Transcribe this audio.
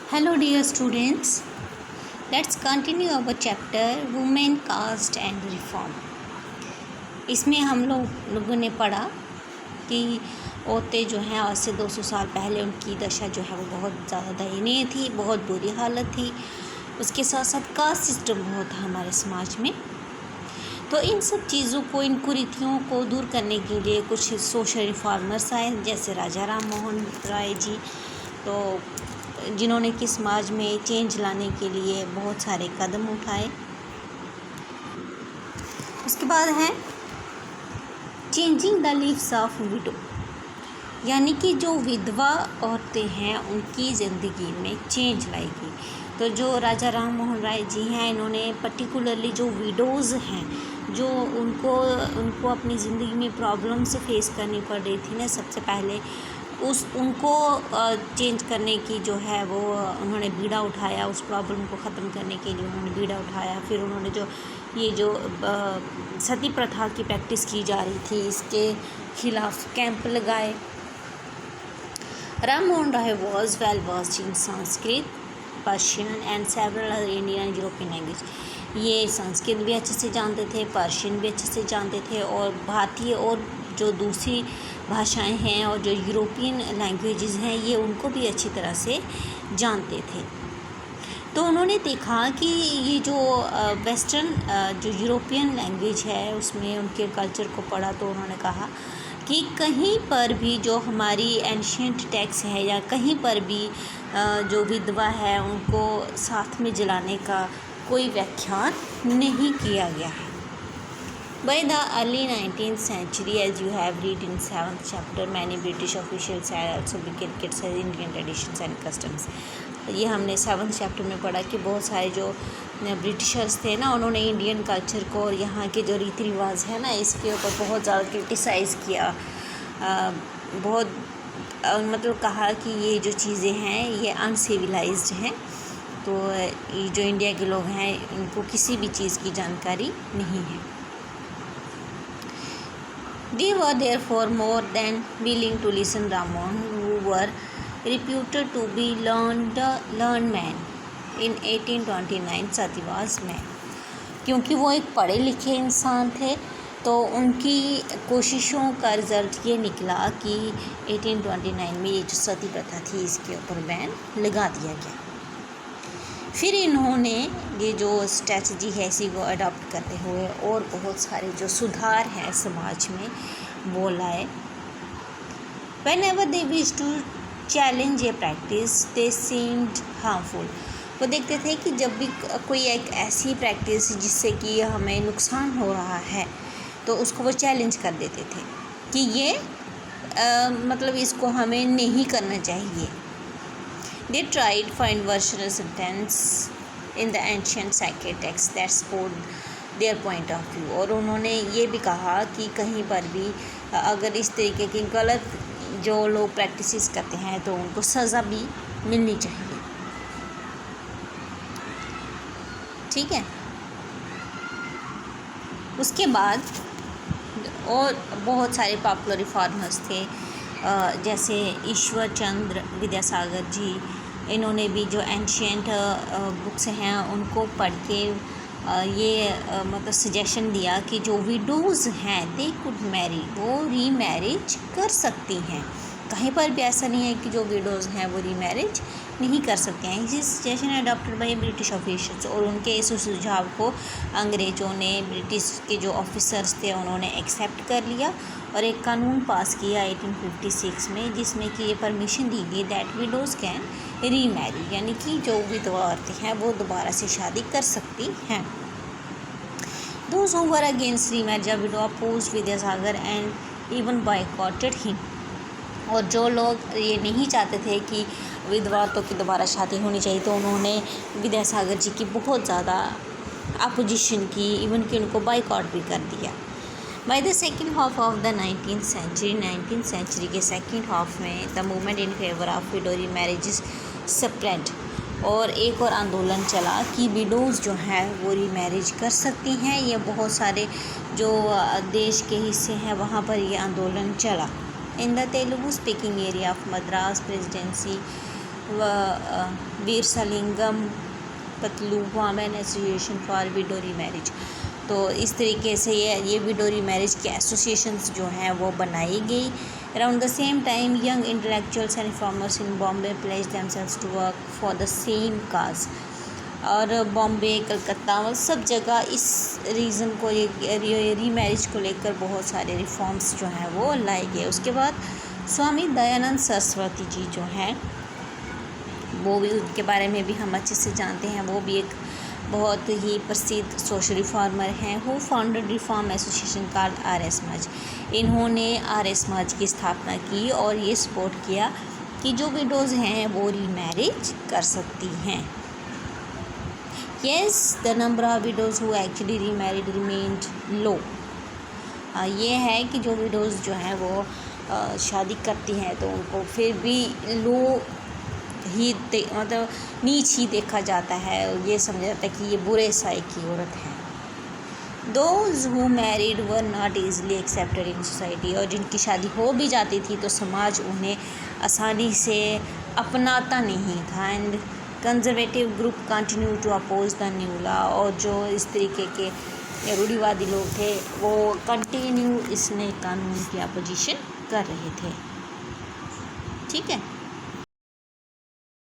Hello, dear students. Let's continue our chapter Women, Caste and Reform. इसमें हम लोगों ने पढ़ा कि औरतें जो हैं आज से 200 साल पहले उनकी दशा जो है वो बहुत ज़्यादा दयनीय थी, बहुत बुरी हालत थी। उसके साथ साथ कास्ट सिस्टम बहुत था हमारे समाज में। तो इन सब चीज़ों को, इन कुरीतियों को दूर करने के लिए कुछ सोशल रिफॉर्मर्स आए, जैसे राजा राम मोहन राय जी, तो जिन्होंने कि समाज में चेंज लाने के लिए बहुत सारे कदम उठाए। उसके बाद है changing the leaves of window, यानी कि जो विधवा औरतें हैं उनकी ज़िंदगी में चेंज लाएगी। तो जो राजा राम मोहन राय जी हैं, इन्होंने पर्टिकुलरली जो विडोज़ हैं, जो उनको अपनी ज़िंदगी में प्रॉब्लम से फेस करनी पड़ रही थी ना, सबसे पहले उनको चेंज करने की जो है वो उन्होंने बीड़ा उठाया। उस प्रॉब्लम को ख़त्म करने के लिए उन्होंने बीड़ा उठाया। फिर उन्होंने जो सती प्रथा की प्रैक्टिस की जा रही थी, इसके खिलाफ कैंप लगाए। Ram Mohan Roy was well versed in Sanskrit, Persian and several other Indian and European language. ये संस्कृत भी अच्छे से जानते थे, पर्शियन भी अच्छे से जानते थे, और भारतीय और जो दूसरी भाषाएं हैं और जो यूरोपियन लैंग्वेजेस हैं ये उनको भी अच्छी तरह से जानते थे। तो उन्होंने देखा कि ये जो वेस्टर्न जो यूरोपियन लैंग्वेज है उसमें उनके कल्चर को पढ़ा, तो उन्होंने कहा कि कहीं पर भी जो हमारी एंशिएंट टेक्स्ट है या कहीं पर भी जो विधवा है उनको साथ में जलाने का कोई व्याख्यान नहीं किया गया है। By the early 19th century, as you have read in 7th chapter, many British officials had also begun criticizing Indian traditions and customs. ये हमने 7th चैप्टर में पढ़ा कि बहुत सारे जो ब्रिटिशर्स थे ना, उन्होंने इंडियन कल्चर को और यहाँ के जो रीति रिवाज है ना इसके ऊपर बहुत ज़्यादा क्रिटिसाइज़ किया। बहुत मतलब कहा कि ये जो चीज़ें हैं ये अनसिविलाइज्ड हैं। तो ये जो इंडिया के लोग हैं इनको किसी भी चीज़ की जानकारी नहीं है। They were therefore more than willing to listen Ram Mohan, who were reputed to be learned man. In 1829 सतीवास में, क्योंकि वो एक पढ़े लिखे इंसान थे, तो उनकी कोशिशों का रिज़ल्ट ये निकला कि 1829 में ये जो सती प्रथा थी इसके ऊपर बैन लगा दिया गया। फिर इन्होंने ये जो स्ट्रेटजी है इसी को अडॉप्ट करते हुए और बहुत सारे जो सुधार हैं समाज में वो लाए। Whenever they wished to challenge a practice, they seemed harmful. वो देखते थे कि जब भी कोई एक ऐसी प्रैक्टिस जिससे कि हमें नुकसान हो रहा है तो उसको वो चैलेंज कर देते थे कि ये मतलब इसको हमें नहीं करना चाहिए। They tried to find versional sentence in the ancient sacred text that support their point of view. और उन्होंने ये भी कहा कि कहीं पर भी अगर इस तरीके की गलत जो लोग प्रैक्टिसेस करते हैं तो उनको सज़ा भी मिलनी चाहिए। ठीक है। उसके बाद और बहुत सारे पॉपुलर रिफॉर्मर्स थे, जैसे ईश्वर चंद्र विद्यासागर जी। इन्होंने भी जो एंशिएंट बुक्स हैं उनको पढ़ के ये मतलब सजेशन दिया कि जो विडोज़ हैं दे कुड मैरी, वो रीमैरिज कर सकती हैं। कहीं पर भी ऐसा नहीं है कि जो विडोज़ हैं वो रीमैरिज नहीं कर सकते हैं। इसी suggestion adopted by British officers, और उनके इस सुझाव को अंग्रेज़ों ने, ब्रिटिश के जो ऑफिसर्स थे उन्होंने एक्सेप्ट कर लिया और एक कानून पास किया 1856 में, जिसमें कि ये परमिशन दी गई दैट विडोज़ कैन रीमैरी, यानी कि जो विधवा औरतें हैं वो दोबारा से शादी कर सकती हैं। Those who were against remarriage of widow opposed Vidyasagar and even boycotted him. और जो लोग ये नहीं चाहते थे कि विधवा औरतों की दोबारा शादी होनी चाहिए तो उन्होंने विद्यासागर जी की बहुत ज़्यादा अपोजिशन की, इवन कि उनको बाइकआउट भी कर दिया। By the second half of the 19th century के सेकेंड हाफ में the movement in favour of widow remarriages spread, और एक और आंदोलन चला कि विडोज़ जो हैं वो रीमैरिज कर सकती हैं। ये बहुत सारे जो देश के हिस्से हैं वहाँ पर ये आंदोलन चला। In the Telugu speaking area of Madras Presidency, Veeresalingam पतलुवामेन एसोसिएशन फॉर विडो रीमैरिज। तो इस तरीके से ये विडो रीमैरिज के एसोसिएशंस जो हैं वो बनाई गई। Around the same time young intellectuals and reformers in Bombay place themselves to work for the same cause. और बॉम्बे, कलकत्ता और सब जगह इस रीज़न को, रीमैरिज को लेकर बहुत सारे रिफॉर्म्स जो हैं वो लाए गए। उसके बाद स्वामी दयानंद सरस्वती जी जो हैं वो भी, उनके बारे में भी हम अच्छे से जानते हैं। वो भी एक बहुत ही प्रसिद्ध सोशल रिफॉर्मर हैं। Who founded reform association called Arya Samaj. इन्होंने आर्य समाज की स्थापना की और ये सपोर्ट किया कि जो विडोज़ हैं वो रीमैरिज कर सकती हैं। Yes, the number of widows who actually remarried remained low। ये है कि जो विडोज़ जो हैं वो शादी करती हैं तो उनको फिर भी लो ही मतलब नीच ही देखा जाता है। ये समझा जाता है कि ये बुरे साय की औरत है। Those who married were not easily accepted in society। और जिनकी शादी हो भी जाती थी तो समाज उन्हें आसानी से अपनाता नहीं था। And conservative group continue to oppose the new law. और जो इस तरीके के रूढ़िवादी लोग थे वो कंटिन्यू इस नए कानून की अपोजिशन कर रहे थे। ठीक है।